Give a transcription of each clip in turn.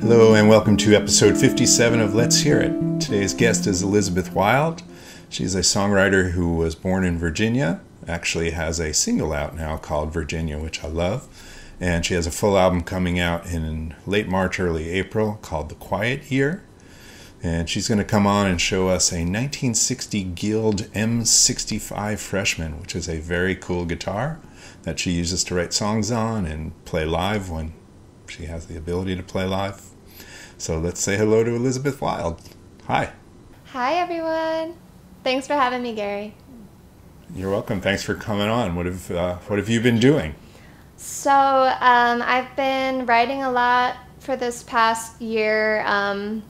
Hello and welcome to episode 57 of Let's Hear It. Today's guest is Elizabeth Wyld. She's a songwriter who was born in Virginia, actually has a single out now called Virginia, which I love. And she has a full album coming out in late March, early April called The Quiet Year. And she's going to come on and show us a 1960 Guild M-65 Freshman, which is a very cool guitar that she uses to write songs on and play live when she has the ability to play live. So let's say hello to Elizabeth Wyld. Hi. Hi, everyone. Thanks for having me, Gary. You're welcome. Thanks for coming on. What have you been doing? So I've been writing a lot for this past year, and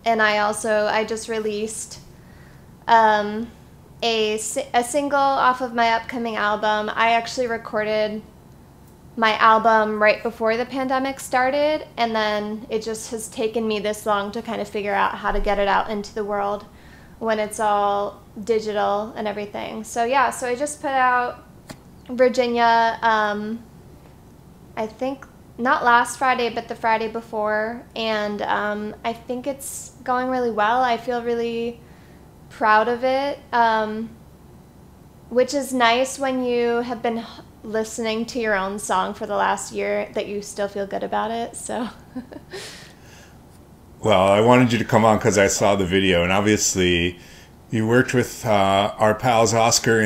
I just released a single off of my upcoming album. I actually recorded my album right before the pandemic started, and then it just has taken me this long to kind of figure out how to get it out into the world when it's all digital and everything. So yeah, so I just put out Virginia, I think not last Friday, but the Friday before, and I think it's going really well. I feel really proud of it, which is nice when you have been listening to your own song for the last year that you still feel good about it. So well, I wanted you to come on because I saw the video, and obviously you worked with our pals Oscar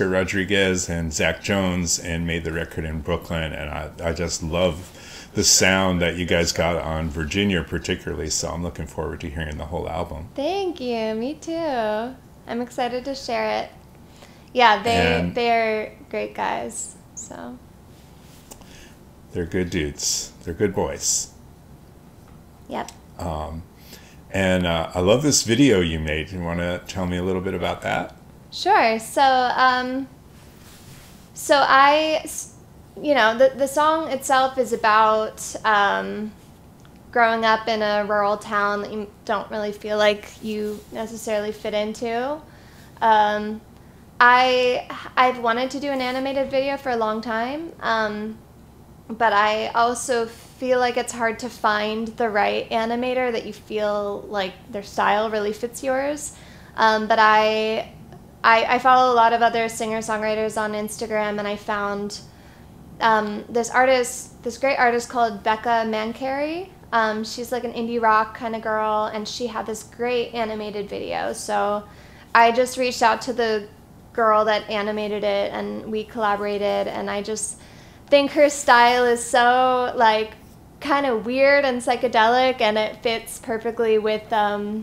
Rodriguez and Zach Jones, and made the record in Brooklyn, and I just love the sound that you guys got on Virginia particularly, so I'm looking forward to hearing the whole album. Thank you. Me too. I'm excited to share it. Yeah, they're great guys. So they're good dudes. They're good boys. Yep. And I love this video you made. You want to tell me a little bit about that? Sure. So the song itself is about growing up in a rural town that you don't really feel like you necessarily fit into. I've wanted to do an animated video for a long time, but I also feel like it's hard to find the right animator that you feel like their style really fits yours. But I follow a lot of other singer-songwriters on Instagram, and I found this great artist called Becca Mancari. She's like an indie rock kind of girl, and she had this great animated video. So I just reached out to the girl that animated it, and we collaborated, and I just think her style is so like kind of weird and psychedelic, and it fits perfectly with the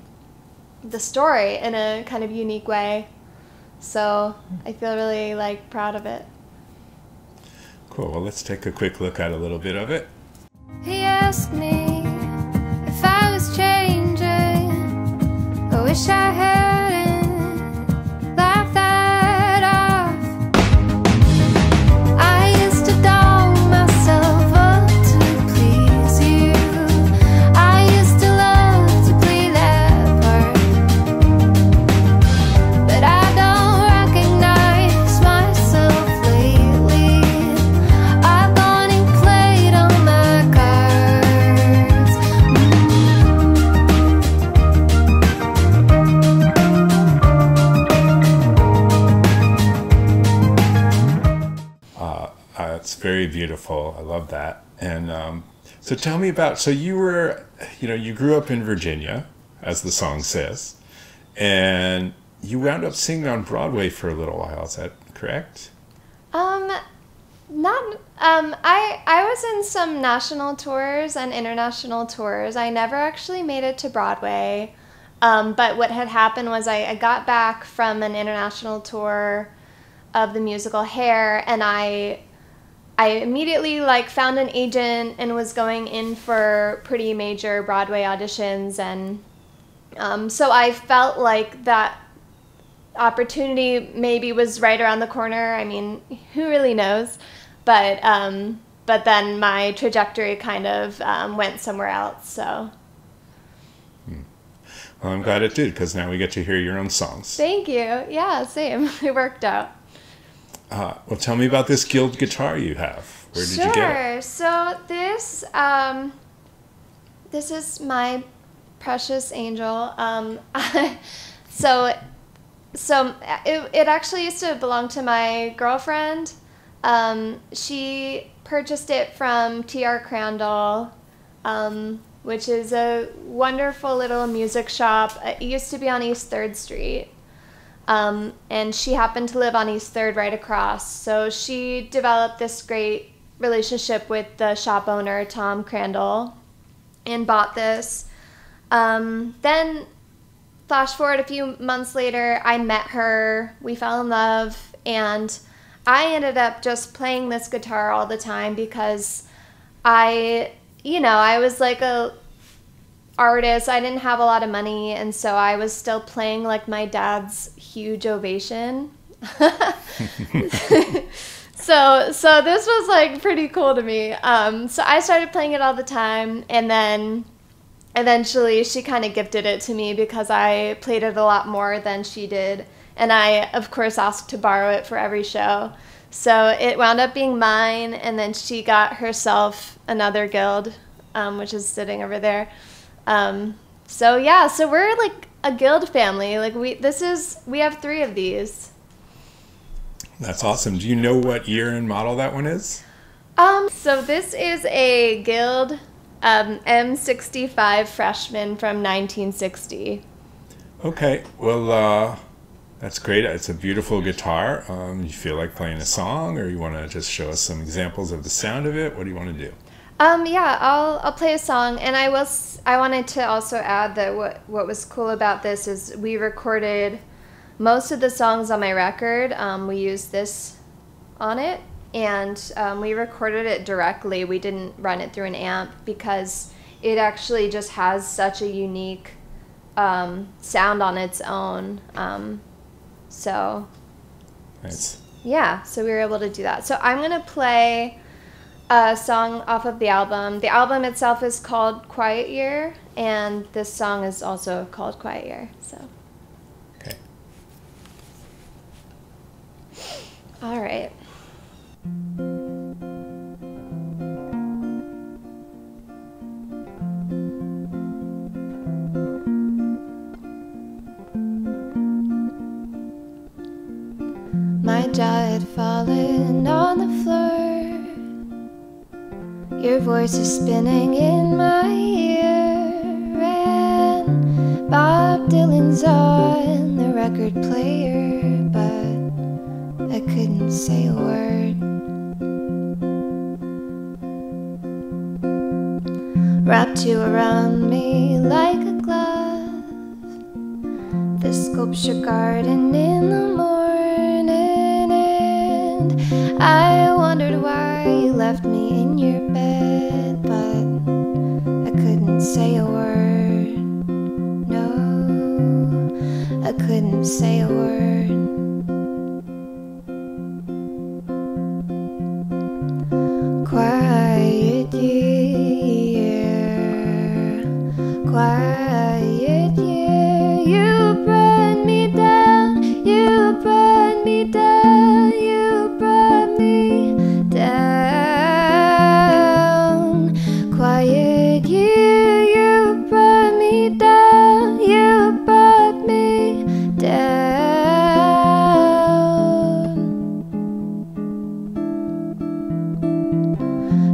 story in a kind of unique way. So I feel really like proud of it. Cool. Well, let's take a quick look at a little bit of it. He asked me if I was changing. I wish I hadn't laughed that off. I used to doll myself up to please you. I used to love to play that part, but I don't recognize myself lately. I've gone and played on my cards. It's very beautiful. I love that. And so tell me about, so you were, you grew up in Virginia, as the song says, and you wound up singing on Broadway for a little while. Is that correct? I was in some national tours and international tours. I never actually made it to Broadway, but what had happened was I got back from an international tour of the musical Hair, and I immediately found an agent and was going in for pretty major Broadway auditions, and so I felt like that opportunity maybe was right around the corner. I mean, who really knows? But then my trajectory kind of went somewhere else. So. Well, I'm glad it did, because now we get to hear your own songs. Thank you. Yeah, same. It worked out. Well, tell me about this Guild guitar you have. Where did you get it? Sure. So this this is my precious angel. So it actually used to belong to my girlfriend. She purchased it from T.R. Crandall, which is a wonderful little music shop. It used to be on East 3rd Street. And she happened to live on East 3rd right across. So she developed this great relationship with the shop owner, Tom Crandall, and bought this. Then flash forward a few months later, I met her, we fell in love, and I ended up just playing this guitar all the time because I was like a artist. I didn't have a lot of money, and so I was still playing like my dad's huge Ovation. So this was like pretty cool to me. So I started playing it all the time, and then eventually she kind of gifted it to me because I played it a lot more than she did, and I of course asked to borrow it for every show. So it wound up being mine, and then she got herself another Guild, which is sitting over there. So we're like a Guild family. Like we have 3 of these. That's awesome. Do you know what year and model that one is? So this is a Guild M-65 Freshman from 1960. Okay, well, that's great. It's a beautiful guitar. You feel like playing a song, or you want to just show us some examples of the sound of it? What do you want to do? I'll play a song, and I wanted to also add that what was cool about this is we recorded most of the songs on my record. We used this on it, and we recorded it directly. We didn't run it through an amp because it actually just has such a unique sound on its own. So nice. Yeah, so we were able to do that. So I'm gonna play a song off of the album. The album itself is called Quiet Year, and this song is also called Quiet Year. So. Okay. All right. My jaw had fallen on the floor. Your voice is spinning in my ear, and Bob Dylan's on the record player, but I couldn't say a word. Wrapped you around me like a glove, the sculpture garden in the morning, and I wondered why you left me in your bed, but I couldn't say a word. No, I couldn't say a word. Quiet year, quiet year, you brought me down, you brought me down, you brought me down. Quiet year, you brought me down, you brought me down.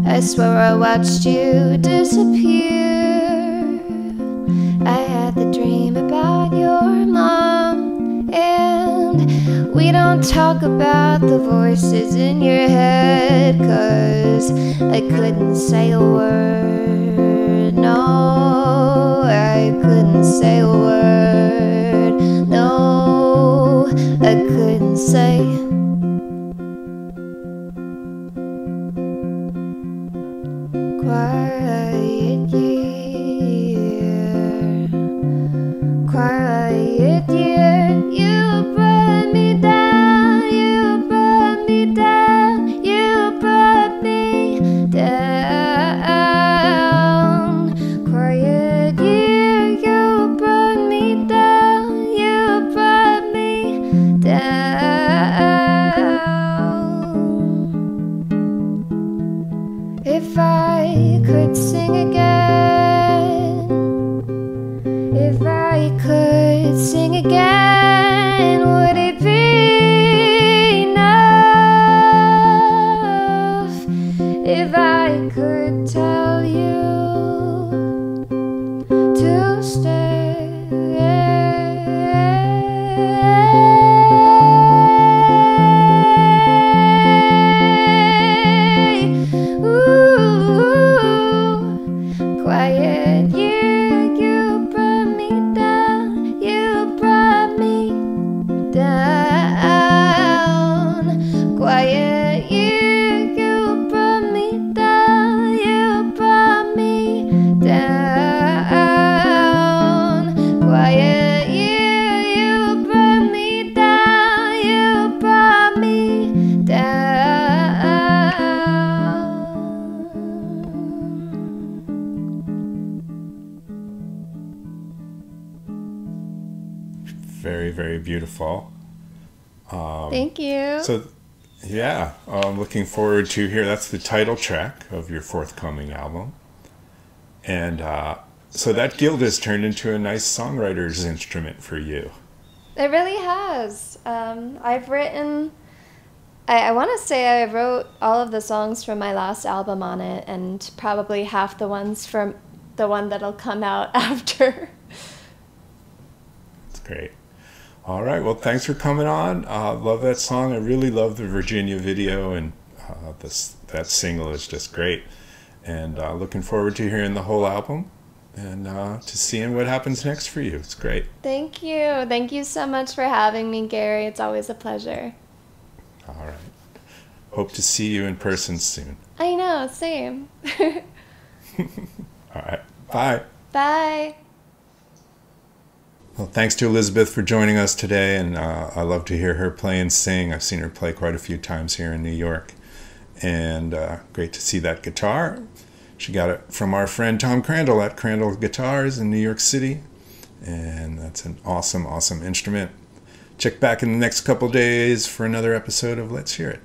I swear I watched you disappear. I had the dream about your mom, and we don't talk about the voices in your head, 'cause I couldn't say a word. No, I couldn't say a word. No, I couldn't say. Quiet year, quiet year, you brought me down, you brought me down, you brought me down. Quiet year, you brought Quiet you brought me down, you brought me down. Quiet you brought me down, you brought me down. Quiet you brought me down, you brought me down. Very, very beautiful. Thank you. So, yeah, I'm looking forward to hear. That's the title track of your forthcoming album. And so that guild has turned into a nice songwriter's instrument for you. It really has. I've written, I want to say I wrote all of the songs from my last album on it, and probably half the ones from the one that'll come out after. That's great. All right. Well, thanks for coming on. Love that song. I really love the Virginia video, and that single is just great. And looking forward to hearing the whole album and to seeing what happens next for you. It's great. Thank you. Thank you so much for having me, Gary. It's always a pleasure. All right. Hope to see you in person soon. I know, same. All right. Bye. Bye. Well, thanks to Elizabeth for joining us today, and I love to hear her play and sing. I've seen her play quite a few times here in New York, and great to see that guitar. She got it from our friend Tom Crandall at Crandall Guitars in New York City, and that's an awesome, awesome instrument. Check back in the next couple days for another episode of Let's Hear It.